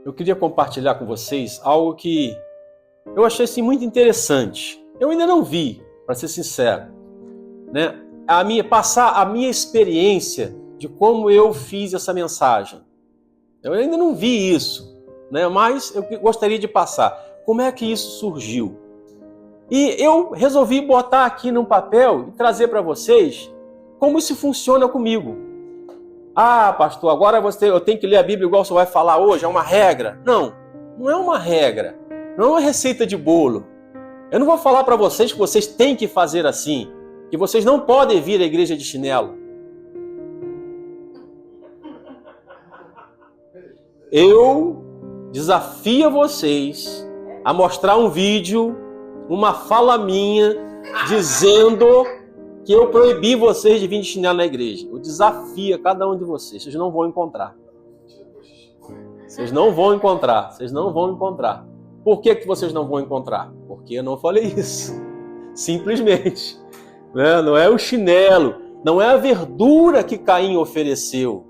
eu queria compartilhar com vocês algo que eu achei assim, muito interessante. Eu ainda não vi, para ser sincero, né? Passar a minha experiência de como eu fiz essa mensagem. Eu ainda não vi isso, né? Mas eu gostaria de passar. Como é que isso surgiu? E eu resolvi botar aqui num papel e trazer para vocês como isso funciona comigo. Ah, pastor, agora eu tenho que ler a Bíblia igual você vai falar hoje, é uma regra. Não, não é uma regra. Não é uma receita de bolo. Eu não vou falar para vocês que vocês têm que fazer assim, que vocês não podem vir à igreja de chinelo. Eu desafio vocês a mostrar um vídeo, uma fala minha, dizendo que eu proibi vocês de vir de chinelo na igreja. Eu desafio a cada um de vocês. Vocês não vão encontrar. Vocês não vão encontrar. Vocês não vão encontrar. Por que vocês não vão encontrar? Porque eu não falei isso. Simplesmente. Não é o chinelo. Não é a verdura que Caim ofereceu.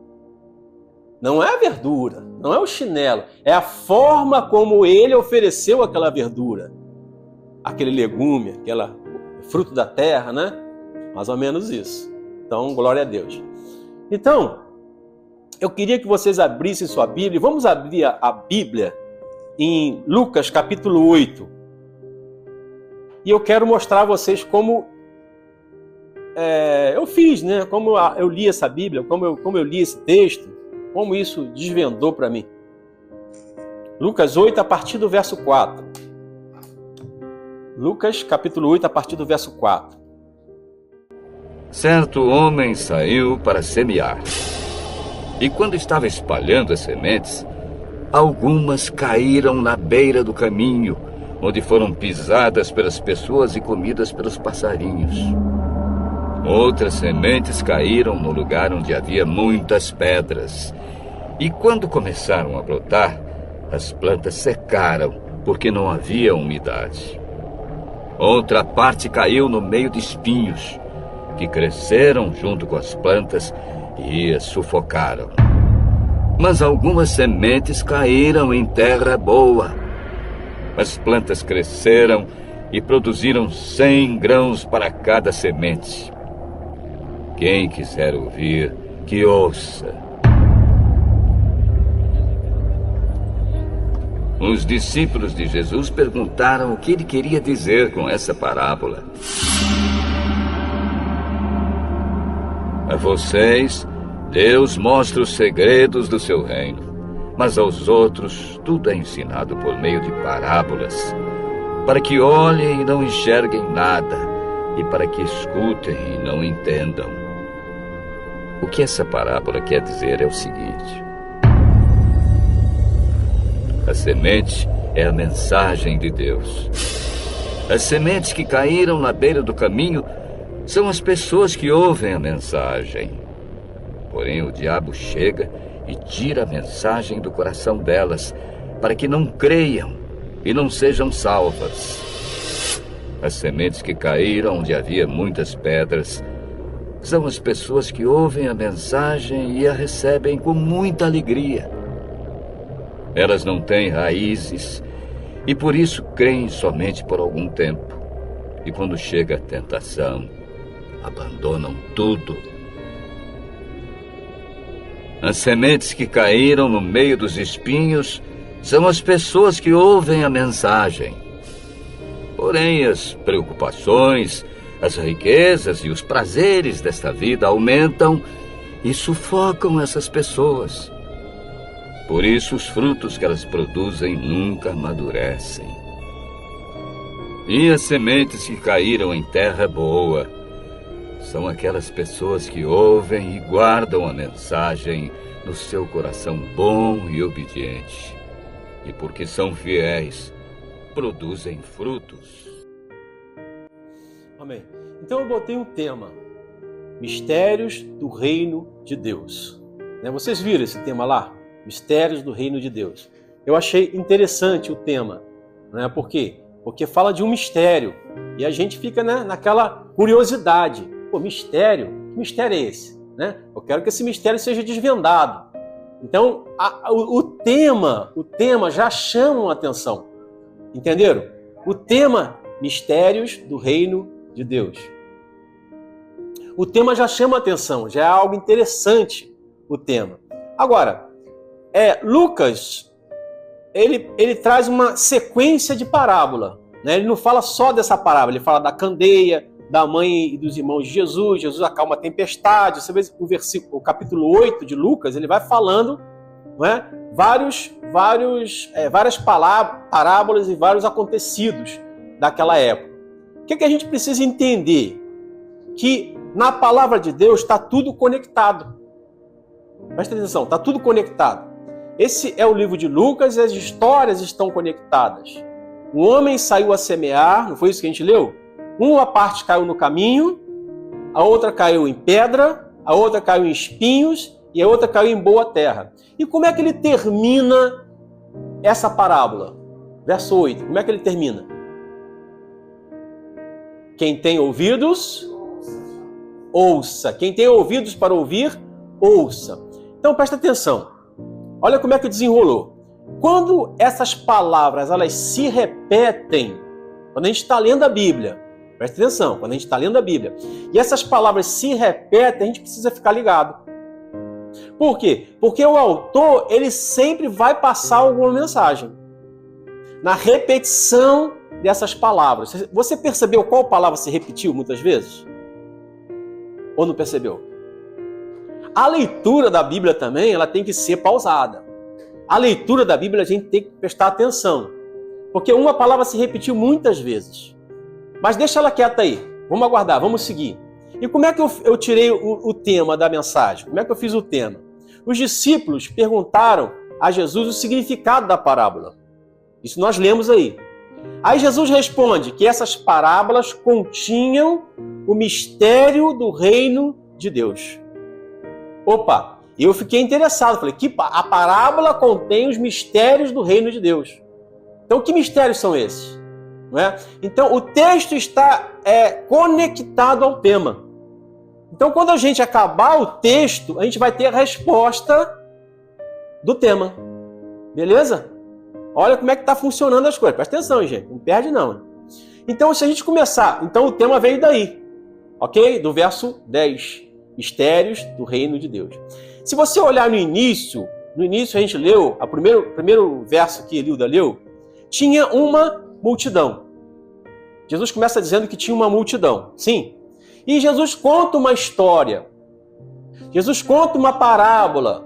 Não é a verdura. Não é o chinelo. É a forma como ele ofereceu aquela verdura. Aquele legume, aquele fruto da terra, né? Mais ou menos isso. Então, glória a Deus. Então, eu queria que vocês abrissem sua Bíblia. Vamos abrir a Bíblia em Lucas capítulo 8. E eu quero mostrar a vocês como eu fiz, né? Como eu li essa Bíblia, como eu li esse texto, como isso desvendou para mim. Lucas 8, a partir do verso 4. Lucas capítulo 8, a partir do verso 4. Certo homem saiu para semear. E quando estava espalhando as sementes, algumas caíram na beira do caminho, onde foram pisadas pelas pessoas e comidas pelos passarinhos. Outras sementes caíram no lugar onde havia muitas pedras. E quando começaram a brotar, as plantas secaram, porque não havia umidade. Outra parte caiu no meio de espinhos, que cresceram junto com as plantas e as sufocaram. Mas algumas sementes caíram em terra boa. As plantas cresceram e produziram 100 grãos para cada semente. Quem quiser ouvir, que ouça. Os discípulos de Jesus perguntaram o que ele queria dizer com essa parábola. A vocês, Deus mostra os segredos do seu reino, mas aos outros tudo é ensinado por meio de parábolas, para que olhem e não enxerguem nada, e para que escutem e não entendam. O que essa parábola quer dizer é o seguinte: a semente é a mensagem de Deus. As sementes que caíram na beira do caminho são as pessoas que ouvem a mensagem. Porém, o diabo chega e tira a mensagem do coração delas, para que não creiam e não sejam salvas. As sementes que caíram onde havia muitas pedras são as pessoas que ouvem a mensagem e a recebem com muita alegria. Elas não têm raízes e por isso creem somente por algum tempo. E quando chega a tentação, abandonam tudo. As sementes que caíram no meio dos espinhos são as pessoas que ouvem a mensagem. Porém, as preocupações, as riquezas e os prazeres desta vida aumentam e sufocam essas pessoas. Por isso, os frutos que elas produzem nunca amadurecem. E as sementes que caíram em terra boa são aquelas pessoas que ouvem e guardam a mensagem no seu coração bom e obediente. E porque são fiéis, produzem frutos. Amém. Então eu botei um tema: Mistérios do Reino de Deus. Vocês viram esse tema lá? Mistérios do Reino de Deus. Eu achei interessante o tema. Por quê? Porque fala de um mistério. E a gente fica naquela curiosidade. Pô, mistério? Que mistério é esse? Eu quero que esse mistério seja desvendado. Então, o tema já chama a atenção. Entenderam? O tema, mistérios do reino de Deus. O tema já chama a atenção, já é algo interessante o tema. Agora, Lucas, ele traz uma sequência de parábola. Né? Ele não fala só dessa parábola, ele fala da candeia, da mãe e dos irmãos de Jesus, Jesus acalma a tempestade. Você vê o capítulo 8 de Lucas, ele vai falando, não é? Várias parábolas e vários acontecidos daquela época. O que a gente precisa entender? Que na palavra de Deus está tudo conectado. Presta atenção, está tudo conectado. Esse é o livro de Lucas e as histórias estão conectadas. Um homem saiu a semear, não foi isso que a gente leu? Uma parte caiu no caminho, a outra caiu em pedra, a outra caiu em espinhos e a outra caiu em boa terra. E como é que ele termina essa parábola? Verso 8, como é que ele termina? Quem tem ouvidos, ouça. Quem tem ouvidos para ouvir, ouça. Então presta atenção. Olha como é que desenrolou. Quando essas palavras elas se repetem, quando a gente está lendo a Bíblia, presta atenção, quando a gente está lendo a Bíblia, e essas palavras se repetem, a gente precisa ficar ligado. Por quê? Porque o autor, ele sempre vai passar alguma mensagem. Na repetição dessas palavras. Você percebeu qual palavra se repetiu muitas vezes? Ou não percebeu? A leitura da Bíblia também, ela tem que ser pausada. A leitura da Bíblia a gente tem que prestar atenção. Porque uma palavra se repetiu muitas vezes. Mas deixa ela quieta aí. Vamos aguardar, vamos seguir. E como é que eu tirei o tema da mensagem? Como é que eu fiz o tema? Os discípulos perguntaram a Jesus o significado da parábola. Isso nós lemos aí. Aí Jesus responde que essas parábolas continham o mistério do reino de Deus. Opa, eu fiquei interessado. Falei, que a parábola contém os mistérios do reino de Deus. Então, que mistérios são esses? Não é? Então, o texto está conectado ao tema. Então, quando a gente acabar o texto, a gente vai ter a resposta do tema. Beleza? Olha como é que está funcionando as coisas. Presta atenção, gente. Não perde, não. Então, se a gente começar... Então, o tema veio daí. Ok? Do verso 10. Mistérios do reino de Deus. Se você olhar no início a gente leu, o primeiro verso que Elilda leu, tinha uma multidão. Jesus começa dizendo que tinha uma multidão. Sim. E Jesus conta uma história. Jesus conta uma parábola.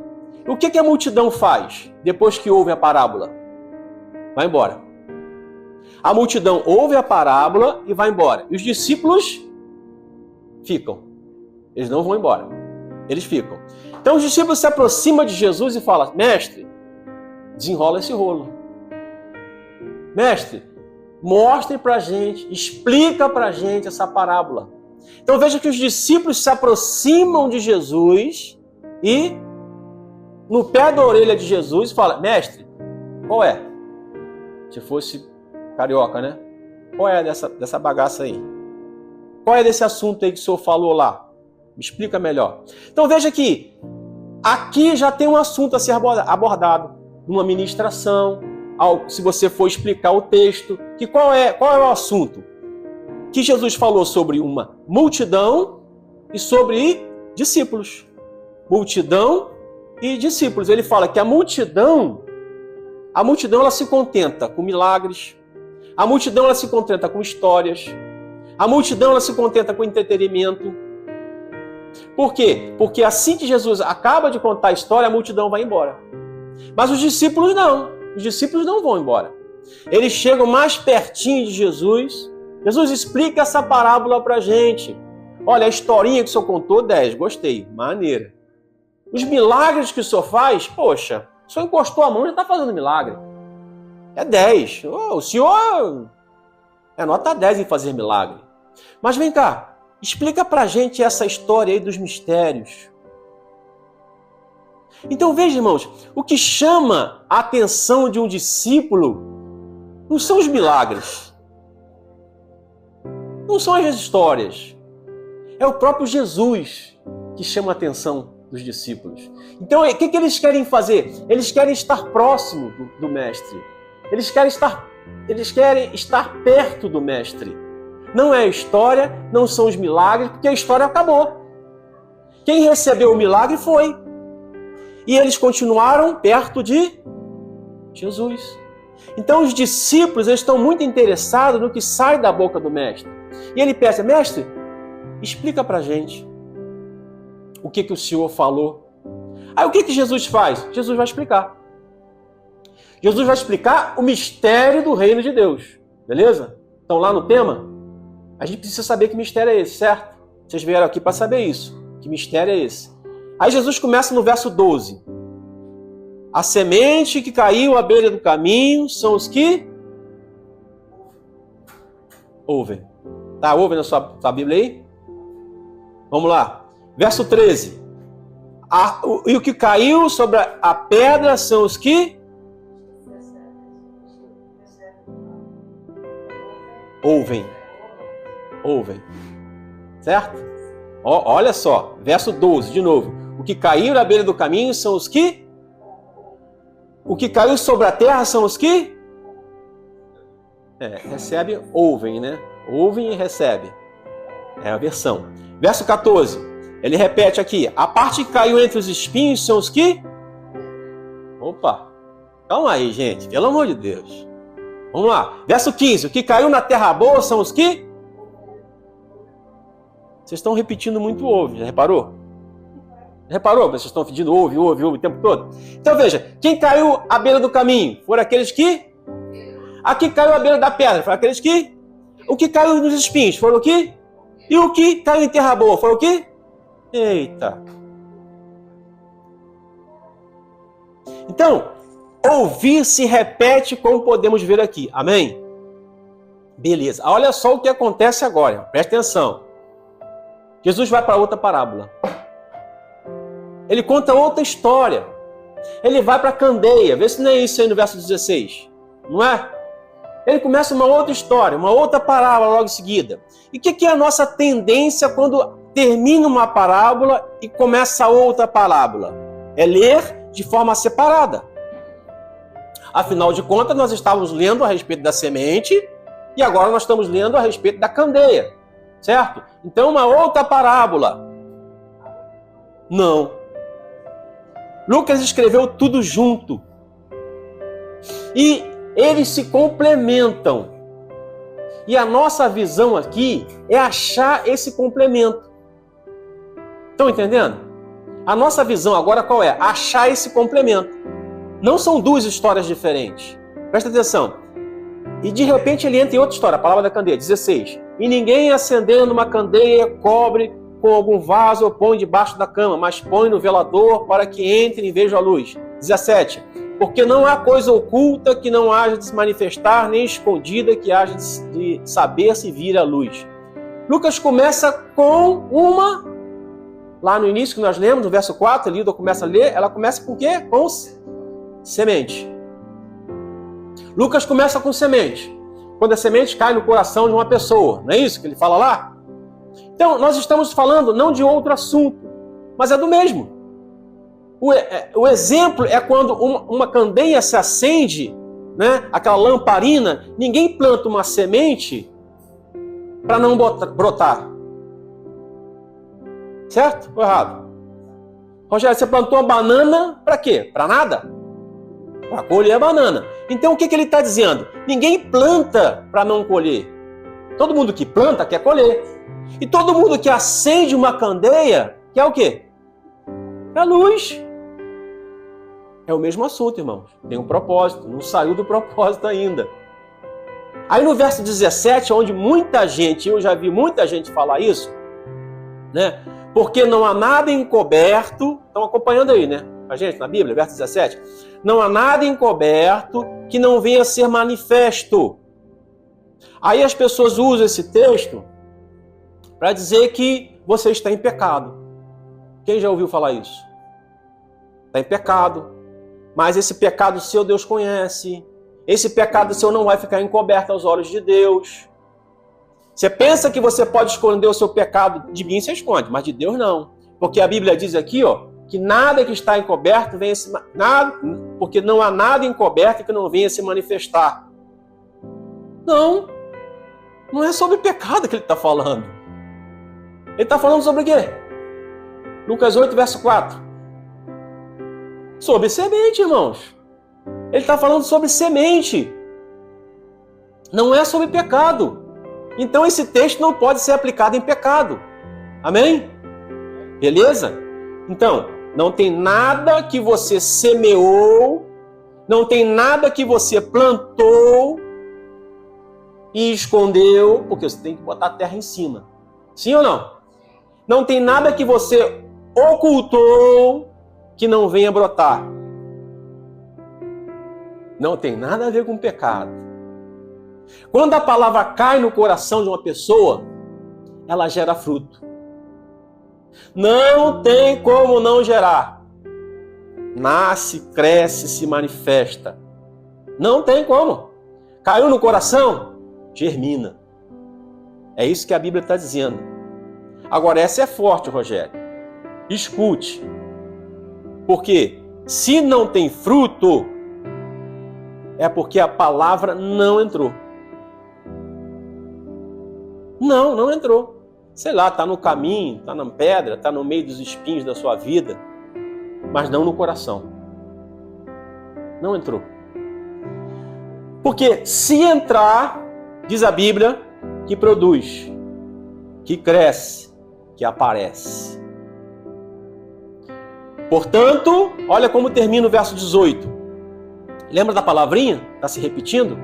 O que a multidão faz depois que ouve a parábola? Vai embora. A multidão ouve a parábola e vai embora. E os discípulos ficam. Eles não vão embora. Eles ficam. Então os discípulos se aproximam de Jesus e falam, mestre, desenrola esse rolo. Mestre, mostre pra gente, explica pra gente essa parábola. Então veja que os discípulos se aproximam de Jesus e no pé da orelha de Jesus fala, mestre, qual é? Se fosse carioca, né? Qual é dessa bagaça aí? Qual é desse assunto aí que o senhor falou lá? Me explica melhor. Então veja que aqui já tem um assunto a ser abordado, numa ministração, se você for explicar o texto, que qual é o assunto? Que Jesus falou sobre uma multidão e sobre discípulos. Multidão e discípulos. Ele fala que a multidão ela se contenta com milagres, a multidão ela se contenta com histórias, a multidão ela se contenta com entretenimento. Por quê? Porque assim que Jesus acaba de contar a história, a multidão vai embora. Mas os discípulos não. Os discípulos não vão embora. Eles chegam mais pertinho de Jesus. Jesus, explica essa parábola pra gente. Olha, a historinha que o senhor contou, 10. Gostei. Maneira. Os milagres que o senhor faz, poxa, o senhor encostou a mão e já está fazendo milagre. É 10. O senhor é nota 10 em fazer milagre. Mas vem cá. Explica pra gente essa história aí dos mistérios. Então veja, irmãos, o que chama a atenção de um discípulo não são os milagres. Não são as histórias. É o próprio Jesus que chama a atenção dos discípulos. Então, o que eles querem fazer? Eles querem estar próximo do mestre. Eles querem estar perto do mestre. Não é a história, não são os milagres, porque a história acabou. Quem recebeu o milagre foi. E eles continuaram perto de Jesus. Então os discípulos estão muito interessados no que sai da boca do mestre. E ele pensa, mestre, explica pra gente o que o Senhor falou. Aí o que Jesus faz? Jesus vai explicar. Jesus vai explicar o mistério do reino de Deus. Beleza? Então lá no tema, a gente precisa saber que mistério é esse, certo? Vocês vieram aqui para saber isso. Que mistério é esse? Aí Jesus começa no verso 12. A semente que caiu à beira do caminho são os que ouvem. Tá, ouvem na sua Bíblia aí? Vamos lá. Verso 13. E o que caiu sobre a pedra são os que ouvem. Ouvem. Certo? Olha só. Verso 12, de novo. O que caiu à beira do caminho são os que... O que caiu sobre a terra são os que... recebe, ouvem, né? Ouvem e recebe. É a versão. Verso 14. Ele repete aqui. A parte que caiu entre os espinhos são os que... Opa. Calma aí, gente. Pelo amor de Deus. Vamos lá. Verso 15. O que caiu na terra boa são os que... Vocês estão repetindo muito ouve. Já reparou? Reparou? Vocês estão pedindo ouve o tempo todo? Então veja. Quem caiu à beira do caminho foram aqueles que... Aqui caiu à beira da pedra foram aqueles que... O que caiu nos espinhos foram o que... E o que caiu em terra boa foi o quê? Eita. Então, ouvir se repete como podemos ver aqui. Amém? Beleza. Olha só o que acontece agora. Presta atenção. Jesus vai para outra parábola. Ele conta outra história. Ele vai para a candeia. Vê se não é isso aí no verso 16. Não é? Ele começa uma outra história, uma outra parábola logo em seguida. E o que é a nossa tendência quando termina uma parábola e começa outra parábola? É ler de forma separada. Afinal de contas, nós estávamos lendo a respeito da semente e agora nós estamos lendo a respeito da candeia. Certo? Então, uma outra parábola. Não. Lucas escreveu tudo junto. E eles se complementam. E a nossa visão aqui é achar esse complemento. Estão entendendo? A nossa visão agora qual é? Achar esse complemento. Não são duas histórias diferentes. Presta atenção. E de repente ele entra em outra história, a palavra da candeia, 16. E ninguém acendendo uma candeia cobre com algum vaso ou põe debaixo da cama, mas põe no velador para que entre e veja a luz. 17. Porque não há coisa oculta que não haja de se manifestar, nem escondida que haja de saber se vir a luz. Lucas começa com uma... Lá no início que nós lemos, no verso 4, Lida começa a ler, ela começa com o quê? Com semente. Lucas começa com semente. Quando a semente cai no coração de uma pessoa. Não é isso que ele fala lá? Então, nós estamos falando não de outro assunto, mas é do mesmo. O exemplo é quando uma candeia se acende, né? Aquela lamparina, ninguém planta uma semente para não brotar. Certo ou errado? Rogério, você plantou uma banana para quê? Para nada? Para colher a banana. Então o que ele está dizendo? Ninguém planta para não colher. Todo mundo que planta quer colher. E todo mundo que acende uma candeia quer o quê? É luz. É o mesmo assunto, irmãos. Tem um propósito. Não saiu do propósito ainda. Aí no verso 17, onde muita gente, eu já vi muita gente falar isso, né? Porque não há nada encoberto. Estão acompanhando aí, né? A gente, na Bíblia, verso 17. Não há nada encoberto que não venha a ser manifesto. Aí as pessoas usam esse texto para dizer que você está em pecado. Quem já ouviu falar isso? Está em pecado. Mas esse pecado seu Deus conhece. Esse pecado seu não vai ficar encoberto aos olhos de Deus. Você pensa que você pode esconder o seu pecado de mim, você esconde, mas de Deus não. Porque a Bíblia diz aqui, ó, que nada que está encoberto venha se nada, porque não há nada encoberto que não venha se manifestar. Não, não é sobre pecado que ele está falando. Ele está falando sobre o quê? Lucas 8, verso 4. Sobre semente, irmãos. Ele está falando sobre semente. Não é sobre pecado. Então esse texto não pode ser aplicado em pecado. Amém? Beleza? Então, não tem nada que você semeou, não tem nada que você plantou e escondeu, porque você tem que botar a terra em cima. Sim ou não? Não tem nada que você ocultou que não venha brotar. Não tem nada a ver com pecado. Quando a palavra cai no coração de uma pessoa, ela gera fruto. Não tem como não gerar. Nasce, cresce, se manifesta. Não tem como. Caiu no coração, germina. É isso que a Bíblia está dizendo. Agora, essa é forte, Rogério. Escute. Porque se não tem fruto, é porque a palavra não entrou. Não entrou. Sei lá, está no caminho, está na pedra, está no meio dos espinhos da sua vida, mas não no coração. Não entrou. Porque se entrar, diz a Bíblia, que produz, que cresce, que aparece. Portanto, olha como termina o verso 18. Lembra da palavrinha? Está se repetindo?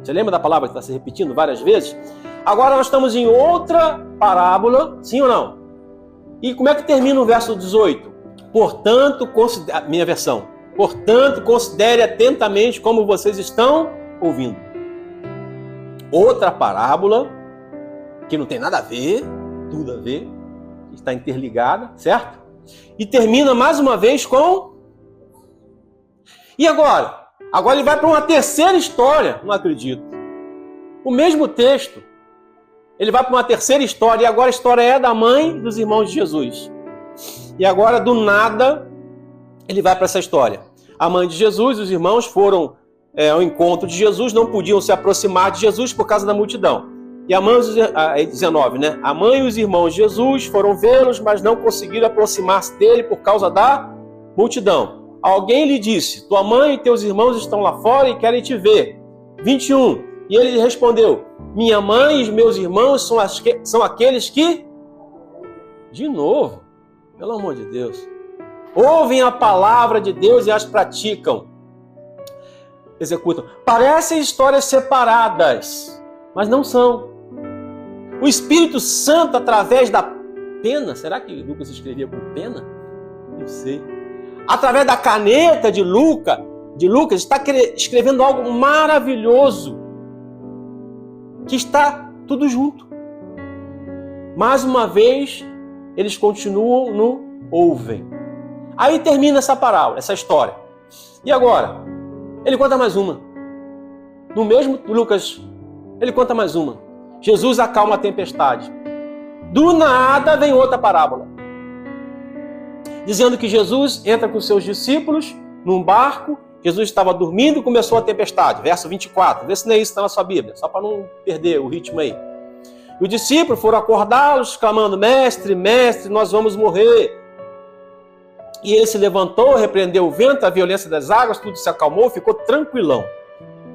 Você lembra da palavra que está se repetindo várias vezes? Agora nós estamos em outra parábola, sim ou não? E como é que termina o verso 18? Portanto, minha versão. Portanto, considere atentamente como vocês estão ouvindo. Outra parábola, que não tem nada a ver, tudo a ver, está interligada, certo? E termina mais uma vez com... E agora? Agora ele vai para uma terceira história, não acredito. O mesmo texto. Ele vai para uma terceira história, e agora a história é da mãe dos irmãos de Jesus. E agora, do nada, ele vai para essa história. A mãe de Jesus, os irmãos foram ao encontro de Jesus, não podiam se aproximar de Jesus por causa da multidão. E a mãe, 19, né? A mãe e os irmãos de Jesus foram vê-los, mas não conseguiram aproximar-se dele por causa da multidão. Alguém lhe disse, tua mãe e teus irmãos estão lá fora e querem te ver. 21. E ele respondeu, minha mãe e os meus irmãos são aqueles que... De novo, pelo amor de Deus. Ouvem a palavra de Deus e as praticam. Executam. Parecem histórias separadas, mas não são. O Espírito Santo, através da pena... Será que Lucas escrevia com pena? Não sei. Através da caneta de Lucas, está escrevendo algo maravilhoso, que está tudo junto. Mais uma vez, eles continuam no ouvem. Aí termina essa parábola, essa história. E agora? Ele conta mais uma. No mesmo Lucas, ele conta mais uma. Jesus acalma a tempestade. Do nada vem outra parábola, dizendo que Jesus entra com seus discípulos num barco. Jesus estava dormindo e começou a tempestade. Verso 24. Vê se não é isso que está na sua Bíblia, só para não perder o ritmo aí. E os discípulos foram acordá-los, clamando, mestre, mestre, nós vamos morrer. E ele se levantou, repreendeu o vento, a violência das águas, tudo se acalmou, ficou tranquilão.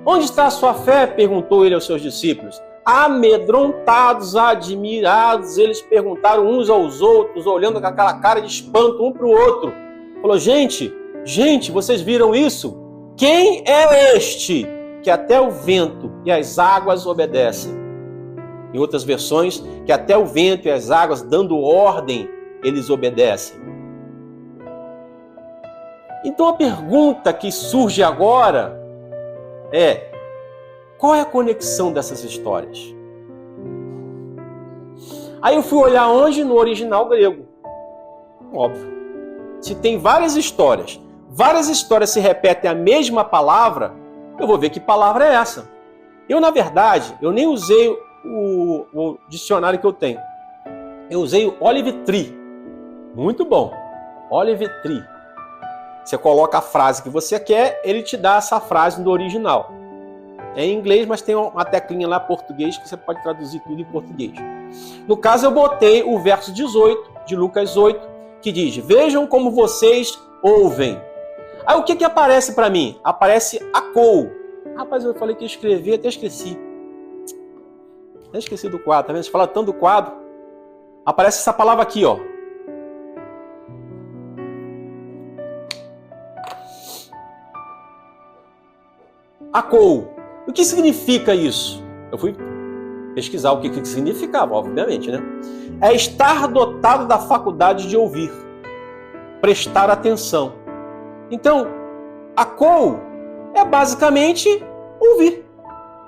Onde está a sua fé? Perguntou ele aos seus discípulos. Amedrontados, admirados, eles perguntaram uns aos outros, olhando com aquela cara de espanto um para o outro. Falou, gente, vocês viram isso? Quem é este que até o vento e as águas obedecem? Em outras versões, que até o vento e as águas, dando ordem, eles obedecem. Então a pergunta que surge agora é, qual é a conexão dessas histórias? Aí eu fui olhar onde? No original grego. Óbvio. Se tem várias histórias se repetem a mesma palavra, eu vou ver que palavra é essa. Eu, na verdade, eu nem usei o dicionário que eu tenho. Eu usei o Olive Tree. Muito bom. Olive Tree. Você coloca a frase que você quer, ele te dá essa frase do original. É em inglês, mas tem uma teclinha lá em português que você pode traduzir tudo em português. No caso, eu botei o verso 18 de Lucas 8, que diz: vejam como vocês ouvem. Aí o que aparece para mim? Aparece acou. Rapaz, eu falei que ia escrever, até esqueci. Até esqueci do quadro, tá vendo? Você fala tanto do quadro. Aparece essa palavra aqui, ó. Acou. O que significa isso? Eu fui pesquisar o que significava, obviamente, né? É estar dotado da faculdade de ouvir, prestar atenção. Então, acou é basicamente ouvir.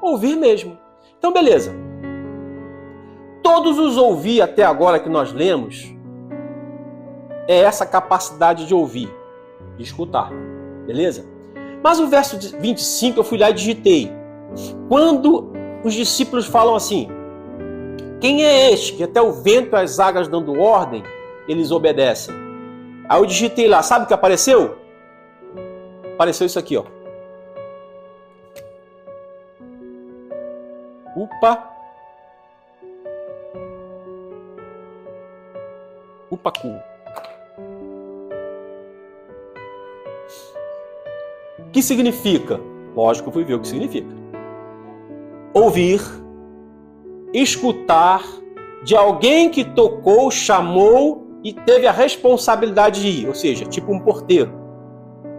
Ouvir mesmo. Então, beleza. Todos os ouvir até agora que nós lemos é essa capacidade de ouvir, de escutar. Beleza? Mas o verso 25 eu fui lá e digitei. Quando os discípulos falam assim: quem é este que até o vento e as águas dando ordem, eles obedecem? Aí eu digitei lá, sabe o que apareceu? Apareceu isso aqui, ó. Upacu. O que significa? Lógico, eu fui ver o que significa. Ouvir, escutar de alguém que tocou, chamou e teve a responsabilidade de ir, ou seja, tipo um porteiro.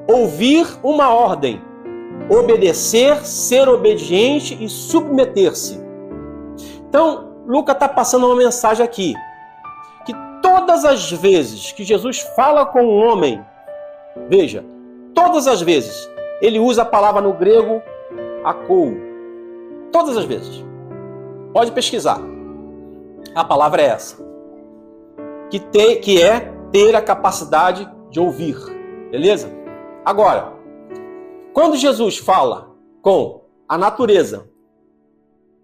Ouvir uma ordem, obedecer, ser obediente e submeter-se. Então, Lucas está passando uma mensagem aqui, que todas as vezes que Jesus fala com um homem, veja, todas as vezes, ele usa a palavra no grego akou. Todas as vezes. Pode pesquisar. A palavra é essa. Que é ter a capacidade de ouvir. Beleza? Agora, quando Jesus fala com a natureza,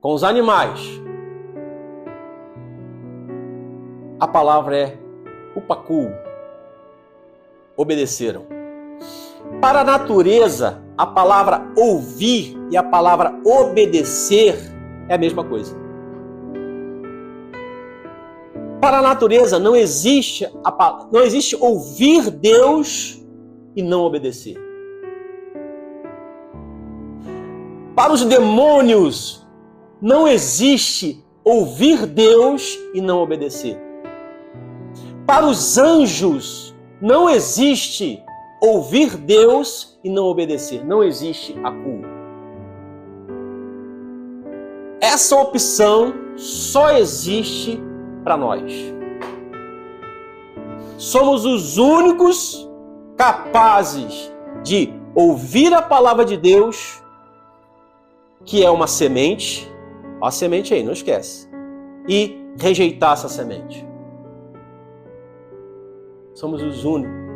com os animais, a palavra é upacu. Obedeceram. Para a natureza, a palavra ouvir e a palavra obedecer é a mesma coisa. Para a natureza não existe ouvir Deus e não obedecer. Para os demônios não existe ouvir Deus e não obedecer. Para os anjos não existe ouvir Deus e não obedecer. Não existe akou. Essa opção só existe para nós. Somos os únicos capazes de ouvir a palavra de Deus, que é uma semente. Ó a semente aí, não esquece. E rejeitar essa semente. Somos os únicos.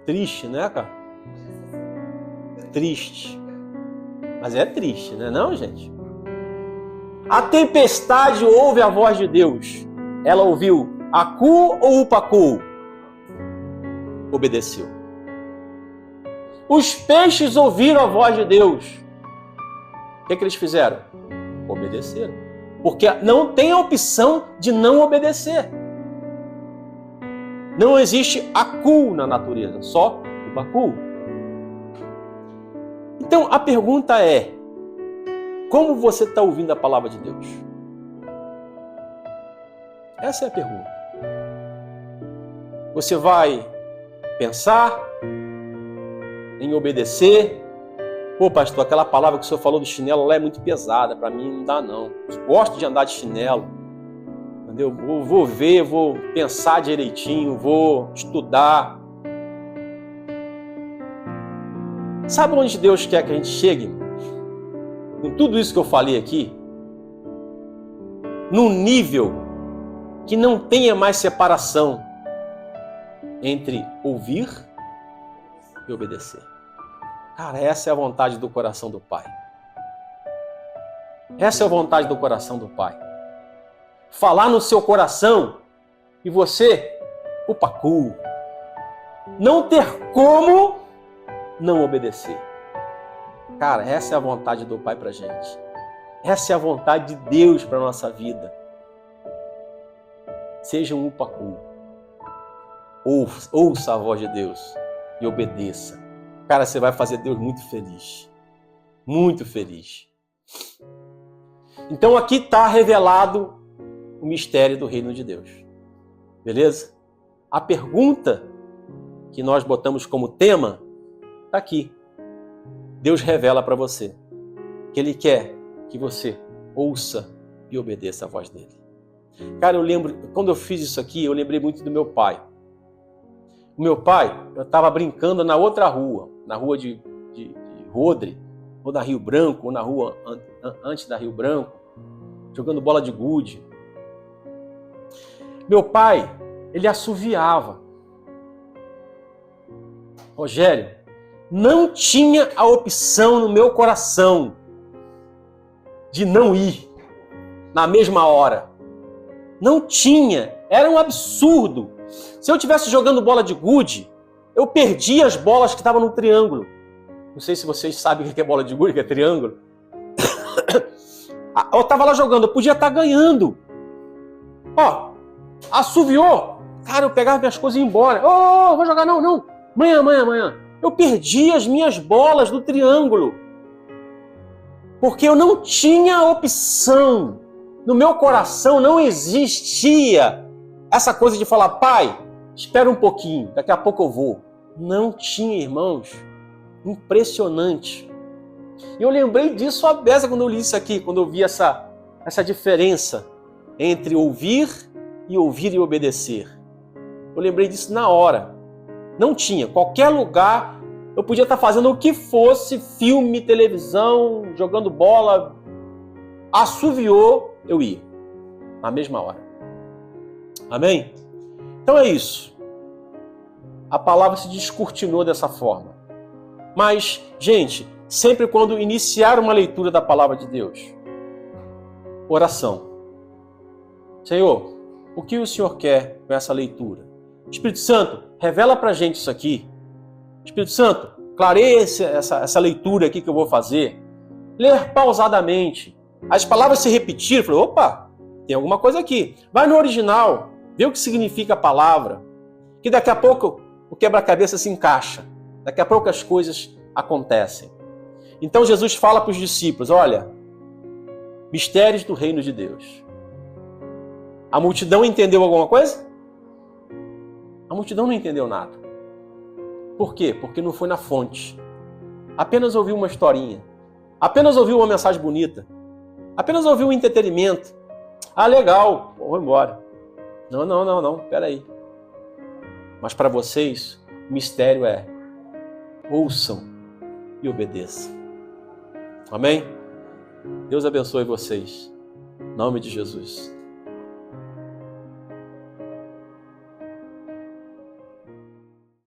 Triste, né, cara? Triste. Mas é triste, né, não, gente? A tempestade ouve a voz de Deus. Ela ouviu acu ou upacu? Obedeceu. Os peixes ouviram a voz de Deus. O que eles fizeram? Obedeceram. Porque não tem a opção de não obedecer. Não existe acu na natureza, só upacu. Então a pergunta é: como você está ouvindo a palavra de Deus? Essa é a pergunta. Você vai pensar em obedecer? Pô, pastor, aquela palavra que o senhor falou do chinelo lá é muito pesada, para mim não dá não. Eu gosto de andar de chinelo. Eu vou ver, vou pensar direitinho, vou estudar. Sabe onde Deus quer que a gente chegue? Em tudo isso que eu falei aqui, num nível que não tenha mais separação entre ouvir e obedecer. Cara, essa é a vontade do coração do Pai. Essa é a vontade do coração do Pai. Falar no seu coração e você o pacu. Não ter como não obedecer. Cara, essa é a vontade do Pai pra gente. Essa é a vontade de Deus pra nossa vida. Seja um upacu. Ouça a voz de Deus e obedeça. Cara, você vai fazer Deus muito feliz. Muito feliz. Então aqui está revelado o mistério do reino de Deus. Beleza? A pergunta que nós botamos como tema está aqui. Deus revela para você que Ele quer que você ouça e obedeça a voz dele. Cara, eu lembro, quando eu fiz isso aqui, eu lembrei muito do meu pai. O meu pai, eu estava brincando na outra rua, na rua de Rodre, ou na Rio Branco, ou na rua antes da Rio Branco, jogando bola de gude. Meu pai, ele assoviava. Rogério, não tinha a opção no meu coração de não ir na mesma hora. Não tinha, era um absurdo. Se eu estivesse jogando bola de gude, eu perdia as bolas que estavam no triângulo. Não sei se vocês sabem o que é bola de gude, que é triângulo. Eu estava lá jogando, eu podia estar ganhando. Ó, assoviou. Cara, eu pegava minhas coisas e ia embora. Vou jogar não. Amanhã. Eu perdi as minhas bolas do triângulo. Porque eu não tinha opção. No meu coração não existia essa coisa de falar, pai, espera um pouquinho, daqui a pouco eu vou. Não tinha, irmãos. Impressionante. E eu lembrei disso à beça quando eu li isso aqui, quando eu vi essa diferença entre ouvir e obedecer. Eu lembrei disso na hora. Não tinha. Qualquer lugar, eu podia estar fazendo o que fosse, filme, televisão, jogando bola, assoviou, eu ia. Na mesma hora. Amém? Então é isso. A palavra se descortinou dessa forma. Mas, gente, sempre quando iniciar uma leitura da palavra de Deus, oração. Senhor, o que o Senhor quer com essa leitura? Espírito Santo, revela pra gente isso aqui. Espírito Santo, clareie essa leitura aqui que eu vou fazer. Ler pausadamente. As palavras se repetiram. Falei, opa, tem alguma coisa aqui. Vai no original, vê o que significa a palavra. Que daqui a pouco o quebra-cabeça se encaixa. Daqui a pouco as coisas acontecem. Então Jesus fala para os discípulos, olha, mistérios do reino de Deus. A multidão entendeu alguma coisa? A multidão não entendeu nada. Por quê? Porque não foi na fonte. Apenas ouviu uma historinha. Apenas ouviu uma mensagem bonita. Apenas ouviu um entretenimento. Ah, legal, vou embora. Não, peraí. Mas para vocês, o mistério é ouçam e obedeçam. Amém? Deus abençoe vocês. Em nome de Jesus.